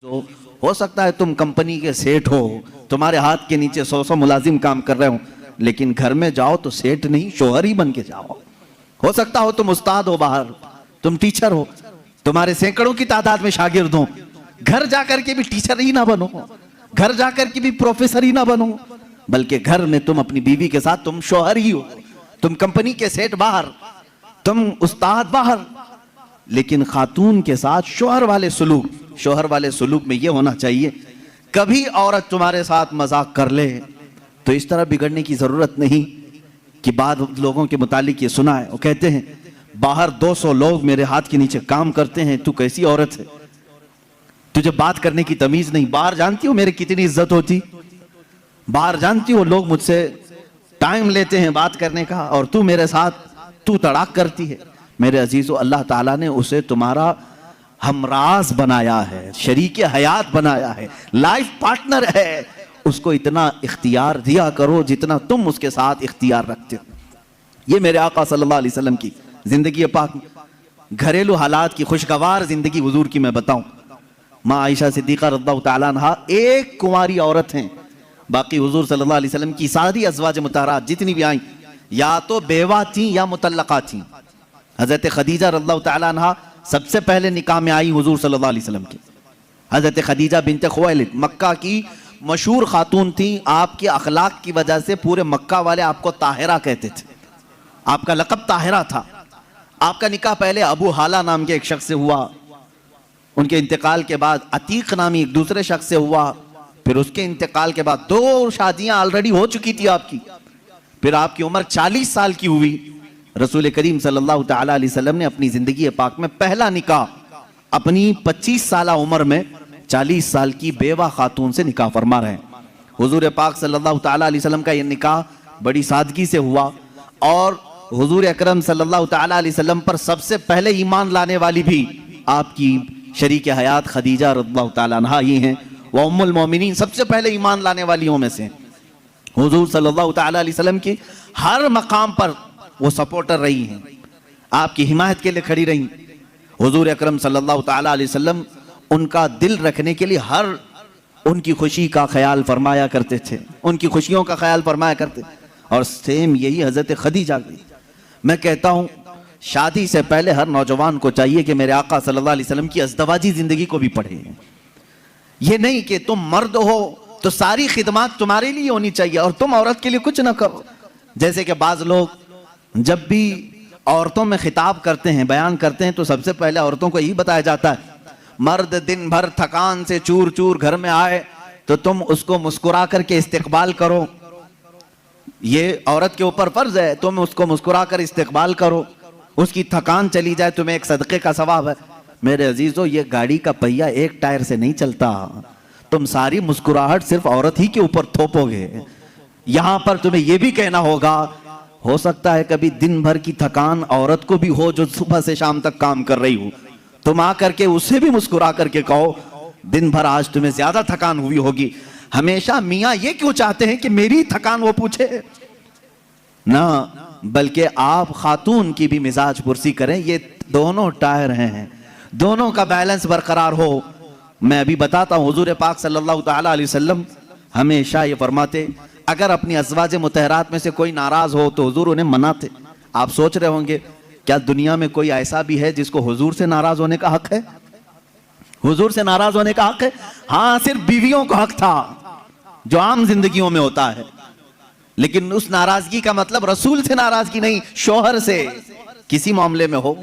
तो हो सकता है तुम कंपनी के सेठ हो, तुम्हारे हाथ के नीचे 100 मुलाजिम काम कर रहे हो, लेकिन घर में जाओ तो सेठ नहीं शोहर ही बन के जाओ। हो सकता हो तुम उस्ताद हो, बाहर तुम टीचर हो, तुम्हारे सैकड़ों की तादाद में शागिर्द हो, घर जाकर के भी टीचर ही ना बनो, घर जाकर के भी प्रोफेसर ही ना बनो, बल्कि घर में तुम अपनी बीवी के साथ तुम शोहर ही हो। तुम कंपनी के सेठ बाहर, तुम उस्ताद बाहर, लेकिन खातून के साथ शोहर वाले सुलूक में यह होना चाहिए, कभी औरत तुम्हारे साथ मजाक कर ले तो इस तरह बिगड़ने की जरूरत नहीं कि बाद लोगों के मुतालिक ये सुना है, वो कहते हैं बाहर 200 लोग मेरे हाथ के नीचे काम करते हैं, तू कैसी औरत है, तुझे बात करने की तमीज नहीं। बाहर जानती हो मेरी कितनी इज्जत होती, बाहर जानती हो लोग मुझसे टाइम लेते हैं बात करने का, और तू मेरे साथ तू तड़ाक करती है। मेरे अजीजों, अल्लाह ताला ने उसे तुम्हारा हमराज बनाया है, शरीके हयात बनाया है, लाइफ पार्टनर है, उसको इतना इख्तियार दिया करो जितना तुम उसके साथ इख्तियार रखते हो। ये मेरे आका सल्लल्लाहु अलैहि वसल्लम की जिंदगी पाक, घरेलू हालात की खुशगवार जिंदगी हुजूर की मैं बताऊं। माँ आयशा सिद्दीक़ा रज़ियल्लाहु ताला अन्हा एक कुंवारी औरत हैं, बाकी हुजूर सल्लल्लाहु अलैहि वसल्लम की सारी अज़वाज मुतहरात जितनी भी आई या तो बेवा थी या मुतल्लका थी। हजरत खदीजा रज़ियल्लाहु ताला अन्हा सबसे पहले निकाह में आई हुजूर सल्लल्लाहु अलैहि वसल्लम की। हजरत खदीजा बिनते खुवैलिद मक्का की मशहूर खातून थी, आपके अखलाक की वजह से पूरे मक्का वाले आपको ताहिरा कहते थे, आपका लक़ब ताहिरा था। आपका निकाह पहले अबू हाला नाम के एक शख्स से हुआ, उनके इंतकाल के बाद अतीक नामी एक दूसरे शख्स से हुआ, फिर उसके इंतकाल के बाद 2 शादियां ऑलरेडी हो चुकी थी आपकी, फिर आपकी उम्र 40 साल की हुई। रसूल करीम सल्लल्लाहु ताला अलैहि वसल्लम ने अपनी जिंदगी पाक में पहला निकाह अपनी 25 साल उम्र में 40 साल की बेवा खातून से निकाह फरमा रहे हैं। हुजूर पाक सल्लल्लाहु ताला अलैहि वसल्लम का यह निकाह बड़ी सादगी से हुआ, और हुजूर अकरम सल्लल्लाहु ताला अलैहि वसल्लम पर सबसे पहले ईमान लाने वाली भी आपकी शरीके हयात खदीजा रज़ियल्लाहु ताला अन्हा ही हैं, वह उम्मुल मोमिनीन सबसे पहले ईमान लाने वालियों में से। हुजूर सल्लल्लाहु ताला अलैहि वसल्लम की हर मकाम पर वो सपोर्टर रही हैं, आपकी हिमायत के लिए खड़ी रही। हुजूर अकरम सल्लल्लाहु ताला अलैहि वसल्लम उनका दिल रखने के लिए हर उनकी खुशी का ख्याल फरमाया करते थे, उनकी खुशियों का ख्याल फरमाया करते। और सेम यही हजरत खदीजा की। मैं कहता हूँ शादी से पहले हर नौजवान को चाहिए कि मेरे आका सल्लल्लाहु अलैहि वसल्लम की अज़दवाजी जिंदगी को भी पढ़े। ये नहीं कि तुम मर्द हो तो सारी खिदमत तुम्हारे लिए होनी चाहिए और तुम औरत के लिए कुछ ना करो। जैसे कि बाज लोग जब भी औरतों में खिताब करते हैं, बयान करते हैं, तो सबसे पहले औरतों को यही बताया जाता है मर्द दिन भर थकान से चूर चूर घर में आए तो तुम उसको मुस्कुरा करके इस्तेकबाल करो, ये औरत के ऊपर फर्ज है, तुम उसको मुस्कुरा कर इस्तेकबाल करो, उसकी थकान चली जाए तुम्हें एक सदक़े का सवाब है। मेरे अजीजों, ये गाड़ी का पहिया एक टायर से नहीं चलता, तुम सारी मुस्कुराहट सिर्फ औरत ही के ऊपर थोपोगे। यहां पर तुम्हें यह भी कहना होगा, हो सकता है कभी दिन भर की थकान औरत को भी हो जो सुबह से शाम तक काम कर रही हो, तुम आकर के उसे भी मुस्कुरा करके कहो दिन भर आज तुम्हें ज्यादा थकान हुई होगी। हमेशा मियाँ ये क्यों चाहते हैं कि मेरी थकान वो पूछे ना, बल्कि आप खातून की भी मिजाज पुरसी करें। ये दोनों टायर हैं, दोनों का बैलेंस बरकरार हो। मैं अभी बताता हूँ, हुजूर पाक सल्लल्लाहु ताला अलैहि वसल्लम हमेशा ये फरमाते, अगर अपनी अज़वाज मुतहरात में से कोई नाराज हो तो हुजूर उन्हें मनाते। आप सोच रहे होंगे क्या दुनिया में कोई ऐसा भी है जिसको हुजूर से नाराज होने का हक है? हुजूर से नाराज होने का हक है? हाँ, सिर्फ बीवियों को हक था जो आम जिंदगियों में होता है, लेकिन उस नाराजगी का मतलब रसूल से नाराजगी नहीं, शौहर से किसी मामले में हो।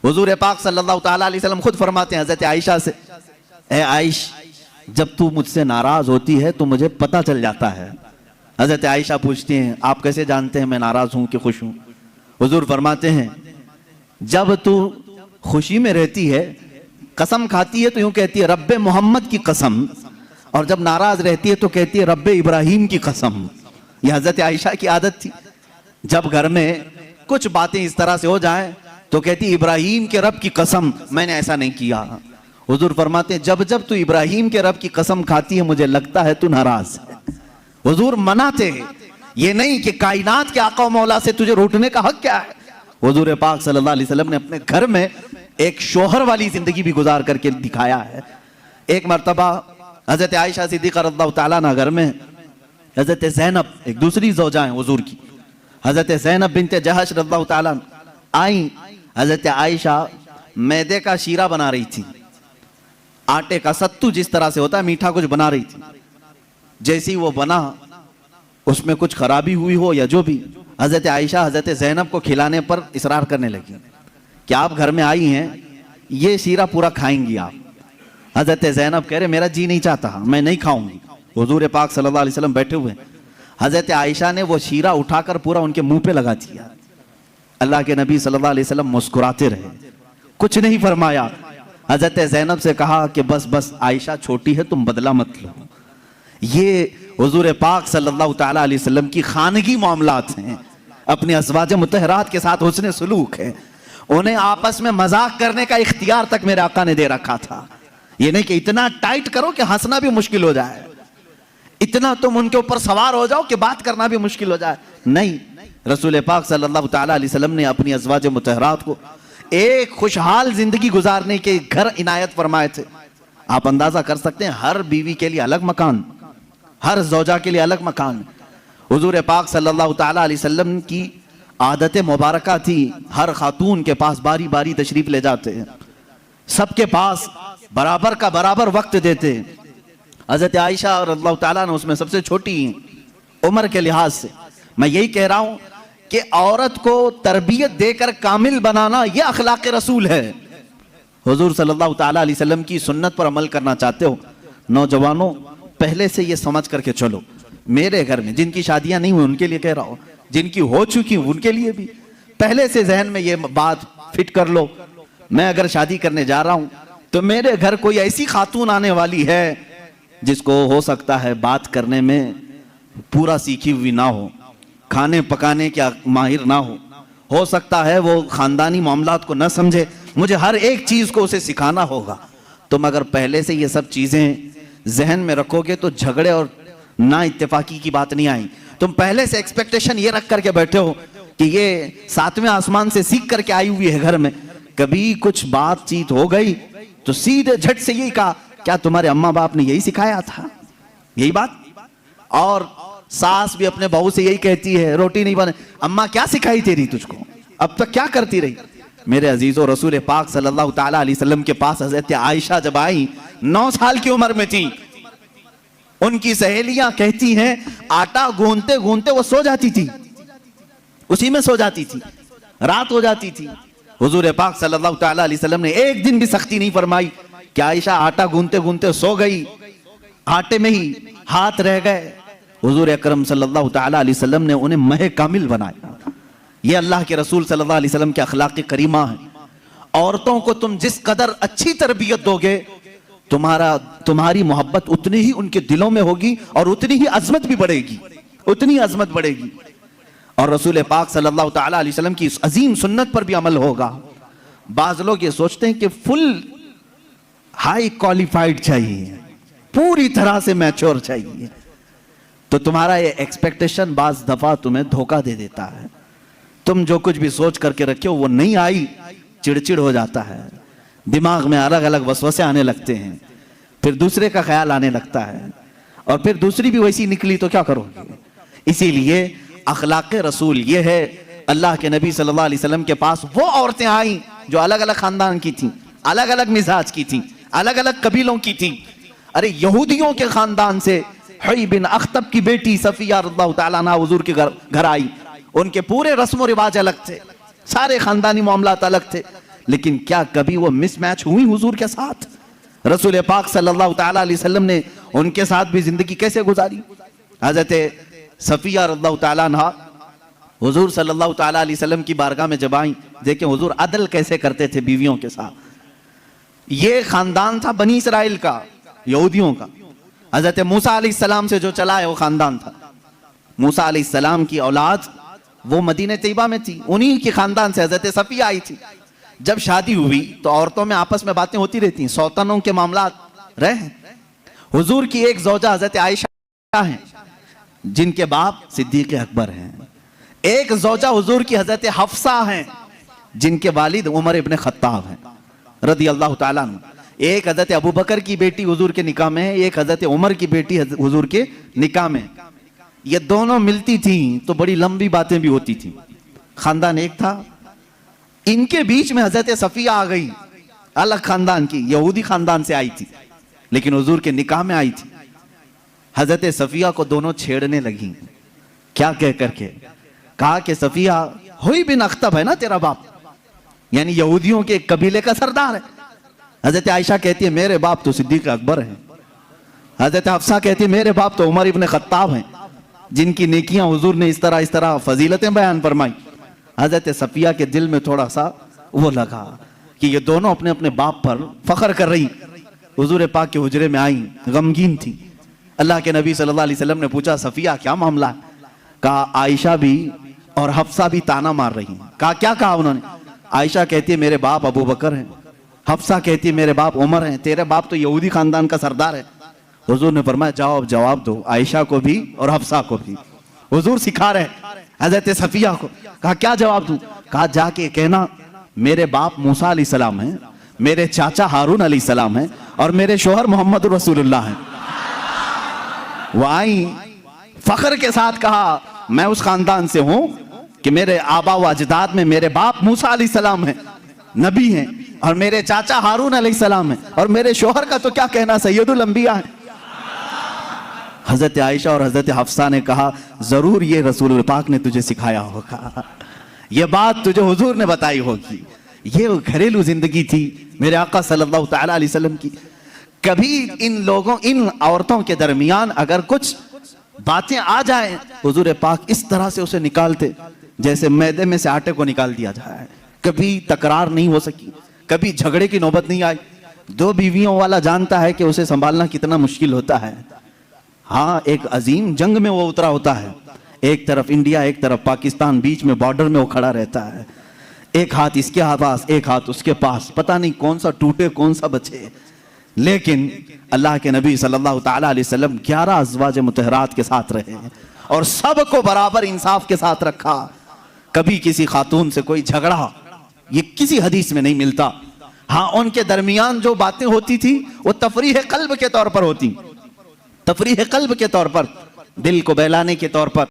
हुजूर पाक सल्लल्लाहु ताला अलैहि वसल्लम खुद फरमाते हैं हजरत आयशा से, ए आयश, जब तू मुझसे नाराज होती है तो मुझे पता चल जाता है। हजरत आयशा पूछती हैं, आप कैसे जानते हैं मैं नाराज हूं कि खुश हूं? हुजूर फरमाते हैं, जब तू खुशी में रहती है, कसम खाती है तो यूं कहती है रब्बे मोहम्मद की कसम, और जब नाराज रहती है तो कहती है रब्बे इब्राहिम की कसम। यह हजरत आयशा की आदत थी, जब घर में कुछ बातें इस तरह से हो जाएं तो कहती इब्राहिम के रब की कसम, मैंने ऐसा नहीं किया। हुजूर फरमाते हैं, जब जब तू इब्राहिम के रब की कसम खाती है मुझे लगता है तू नाराज है। हुजूर मनाते हैं, ये नहीं कि कायनात के आका मौला से तुझे रूठने का हक क्या है। हुजूर पाक सल्लल्लाहु अलैहि वसल्लम ने अपने घर में एक शौहर वाली जिंदगी भी गुजार करके दिखाया है। एक मरतबा हजरत आयशा सिद्दीक़ा रज़ियल्लाहु ताला अन्हा घर में हजरत ज़ैनब, एक दूसरी ज़ौजा हैं हुजूर की, हजरत ज़ैनब बिनते जहश रज़ियल्लाहु ताला आई। हजरत आयशा मैदे का शीरा बना रही थी, आटे का सत्तू जिस तरह से होता है, मीठा कुछ बना रही थी। जैसी वो बना, उसमें कुछ खराबी हुई हो या जो भी, हजरत आयशा हजरत ज़ैनब को खिलाने पर इसरार करने लगी कि आप घर में आई हैं, ये शीरा पूरा खाएंगी आप। हजरत ज़ैनब कह रहे मेरा जी नहीं चाहता, मैं नहीं खाऊंगी। हुजूर पाक सल्लल्लाहु अलैहि वसल्लम बैठे हुए, हजरत आयशा ने वो शीरा उठाकर पूरा उनके मुंह पे लगा दिया। अल्लाह के नबी सल्लल्लाहु अलैहि वसल्लम मुस्कुराते रहे, कुछ नहीं फरमाया। हजरत ज़ैनब से कहा कि बस बस आयशा छोटी है, तुम बदला मत लो। ये हुजूर पाक सल्लल्लाहु ताला अलैहि वसल्लम की खानगी मामलात हैं, अपने अज़वाज मुतहरात के साथ हुस्न सुलूक है। उन्हें आपस में मजाक करने का इख्तियार तक मेरे आका ने दे रखा था। ये नहीं कि इतना टाइट करो कि हंसना भी मुश्किल हो जाए, इतना तुम उनके ऊपर सवार हो जाओ कि बात करना भी मुश्किल हो जाए। नहीं, रसूल पाक सल्लल्लाहु ताला अलैहि वसल्लम ने अपनी अज़वाज मुतहरात को एक खुशहाल जिंदगी गुजारने के घर इनायत फरमाए थे। आप अंदाजा कर सकते हैं, हर बीवी के लिए अलग मकान, हर ज़ौजा के लिए अलग मकान। हुजूर पाक सल्लल्लाहु ताला अलैहि वसल्लम की आदत मुबारका थी, हर खातून के पास बारी बारी तशरीफ ले जाते हैं, सबके पास बराबर का बराबर वक्त देते हैं। हजरत आयशा और अल्लाह ताला ने उसमें सबसे छोटी उम्र के लिहाज से। मैं यही कह रहा हूं कि औरत को तरबियत देकर कामिल बनाना यह अखलाक रसूल है। हुजूर सल्लल्लाहु ताला अलैहि वसल्लम की सुन्नत पर अमल करना चाहते हो नौजवानों, पहले से ये समझ करके चलो। मेरे घर में जिनकी शादियां नहीं हुई उनके लिए कह रहा हूं, जिनकी हो चुकी उनके लिए भी पहले से जहन में ये बात फिट कर लो, मैं अगर शादी करने जा रहा हूं तो मेरे घर कोई ऐसी खातून आने वाली है जिसको हो सकता है बात करने में पूरा सीखी हुई ना हो, खाने पकाने के माहिर ना हो सकता है वो खानदानी मामलात को न समझे, मुझे हर एक चीज को उसे सिखाना होगा। तुम अगर पहले से ये सब चीजें जहन में रखोगे तो झगड़े और ना इत्तेफाकी की बात नहीं आई। तुम पहले से एक्सपेक्टेशन ये रख करके बैठे हो कि ये सातवें आसमान से सीख करके आई हुई है घर में, कभी कुछ बातचीत हो गई तो सीधे झट से यही कहा, क्या तुम्हारे अम्मा बाप ने यही सिखाया था, यही बात। और सास भी अपने बहू से यही कहती है, रोटी नहीं बने, अम्मा क्या सिखाई तेरी तुझको, अब तक क्या करती रही। मेरे अजीजों, रसूल पाक सल्लल्लाहु ताला अलैहि वसल्लम के पास हजरत आयशा जब आई, 9 साल की उम्र में थी, उनकी सहेलियां कहती हैं आटा गूंथते गूंथते वो सो जाती थी, उसी में सो जाती थी, रात हो जाती थी। हुजूर पाक सल्लल्लाहु ताला अलैहि वसल्लम ने एक दिन भी सख्ती नहीं फरमाई कि आयशा आटा गूंथते गूंथते सो गई, आटे में ही हाथ रह गए। हुजूर अकरम सल्लल्लाहु ताला अलैहि वसल्लम ने उन्हें महे कामिल बनाया। ये अल्लाह के रसूल सल्लल्लाहु अलैहि वसल्लम के अखलाक करीमा है। औरतों को तुम जिस कदर अच्छी तरबियत दोगे, तुम्हारी मोहब्बत उतनी ही उनके दिलों में होगी और उतनी ही अजमत भी बढ़ेगी, उतनी अजमत बढ़ेगी। और रसूल पाक सल्लल्लाहु ताला अलैहि वसल्लम की इस अजीम सुन्नत पर भी अमल होगा। बाज लोग ये सोचते हैं कि फुल हाई क्वालिफाइड चाहिए, पूरी तरह से मैच्योर चाहिए, तो तुम्हारा ये एक्सपेक्टेशन बाज दफा तुम्हें धोखा दे देता है। तुम जो कुछ भी सोच करके रखे हो वो नहीं आई, चिड़चिड़ हो जाता है, दिमाग में अलग अलग वसवसे आने लगते हैं, फिर दूसरे का ख्याल आने लगता है, और फिर दूसरी भी वैसी निकली तो क्या करोगे। इसीलिए अखलाक रसूल ये है। अल्लाह के नबी सल्लल्लाहु अलैहि वसल्लम के पास वो औरतें आई जो अलग अलग खानदान की थी, अलग अलग मिजाज की थी, अलग अलग कबीलों की थी। अरे यहूदियों के खानदान से हुई बिन अख्तब की बेटी सफिया रज़ियल्लाहु ताला अन्हा हुजूर के घर आई। उनके पूरे रस्म रिवाज अलग थे, सारे खानदानी मामलात अलग थे, लेकिन क्या कभी वो मिसमैच हुई हुजूर के साथ? रसूल पाक सल्लल्लाहु ताला अलैहि वसल्लम ने उनके साथ भी जिंदगी कैसे गुजारी। हजरत सफिया रज़ियल्लाहु ताला अन्हा हुजूर सल्लल्लाहु ताला अलैहि वसल्लम की बारगाह में जब आई, देखें हुजूर अदल कैसे करते थे बीवियों के साथ। ये खानदान था बनी इसराइल का, यहूदियों का, हजरत मूसा अलैहिस्सलाम से जो चला है वो खानदान था। मूसा अलैहिस्सलाम की औलाद वो मदीने तैयबा में थी, उन्हीं के खानदान से हजरत सफिया आई थी। जब शादी हुई तो औरतों में आपस में बातें होती रहती हैं, सौतनों के मामला रहे। हुजूर की एक ज़ौजा हजरत आयशा हैं जिनके बाप सिद्दीक़ अकबर हैं, एक ज़ौजा हुजूर की हजरत हफ्सा हैं जिनके वालिद उमर इब्न खत्ताब हैं रज़ियल्लाहु ताला अन्हु। एक हजरत अबू बकर की बेटी हुजूर के निकाह में है, एक हजरत उमर की बेटी हुजूर के निकाह में। ये दोनों मिलती थी तो बड़ी लंबी बातें भी होती थी। खानदान एक था, इनके बीच में हजरत सफिया आ गई, अलग खानदान की, यहूदी खानदान से आई थी, लेकिन हुजूर के निकाह में आई थी। हजरत सफिया को दोनों छेड़ने लगी। क्या कह करके? कहा कि सफिया, हुई बिन अख्तब है ना तेरा बाप, यानी यहूदियों के एक कबीले का सरदार है। हजरत आयशा कहती है मेरे बाप तो सिद्दीक अकबर हैं। हजरत हफ्सा कहती है मेरे बाप तो उमर इब्न खत्ताब हैं, जिनकी नेकियां हुजूर ने इस तरह फजीलतें बयान फरमाई। हजरत सफिया के दिल में थोड़ा सा वो लगा कि ये दोनों अपने अपने बाप पर फख्र कर रही। हुजूर पाक के हुजरे में आई, गमगीन थी। अल्लाह के नबी सल्लल्लाहु अलैहि वसल्लम ने पूछा सफिया क्या मामला है? कहा आयशा भी और हफ्सा भी ताना मार रही हैं। कहा क्या कहा उन्होंने? आयशा कहती है मेरे बाप अबू बकर हैं, हफ्सा कहती है मेरे बाप उमर हैं, तेरे बाप तो यहूदी खानदान का सरदार है। हुजूर ने फरमाया जाओ अब जवाब दो, आयशा को भी और हफ्सा को भी। हुजूर सिखा रहे हजरत सफिया को। कहा क्या जवाब दूं? कहा जाके कहना मेरे बाप मूसा अलैहिस्सलाम हैं, मेरे चाचा हारून अलैहिस्सलाम हैं और मेरे शोहर मोहम्मद रसूलुल्लाह हैं। वो आई फख्र के साथ कहा मैं उस खानदान से हूं कि मेरे आबा व अजदाद में मेरे बाप मूसा अलैहिस्सलाम हैं, नबी हैं, और मेरे चाचा हारून अलैहिस्सलाम हैं, और मेरे शोहर का तो क्या कहना सैयदुल अंबिया है। हजरत आयशा और हजरत हफ्सा ने कहा जरूर ये रसूल पाक ने तुझे सिखाया होगा, ये बात तुझे हुजूर ने बताई होगी। ये घरेलू जिंदगी थी मेरे आका सल्लल्लाहु तआला अलैहि वसल्लम की। कभी इन औरतों के दरमियान अगर कुछ बातें आ जाए, हुजूर पाक इस तरह से उसे निकालते जैसे मैदे में से आटे को निकाल दिया जाए। कभी तकरार नहीं हो सकी, कभी झगड़े की नौबत नहीं आई। दो बीवियों वाला जानता है कि उसे संभालना कितना मुश्किल होता है। हाँ, एक अजीम जंग में वो उतरा होता है, एक तरफ इंडिया एक तरफ पाकिस्तान, बीच में बॉर्डर में वो खड़ा रहता है। एक हाथ इसके पास एक हाथ उसके पास, पता नहीं कौन सा टूटे कौन सा बचे। लेकिन अल्लाह के नबी सल्लल्लाहु तआला अलैहि वसल्लम 11 अज़वाज मुतहरात के साथ रहे और सबको बराबर इंसाफ के साथ रखा। कभी किसी खातून से कोई झगड़ा, ये किसी हदीस में नहीं मिलता। हाँ, उनके दरमियान जो बातें होती थी वो तफरीह कल्ब के तौर पर होती, तफरीह कल्ब के तौर पर, दिल को बहलाने के तौर पर।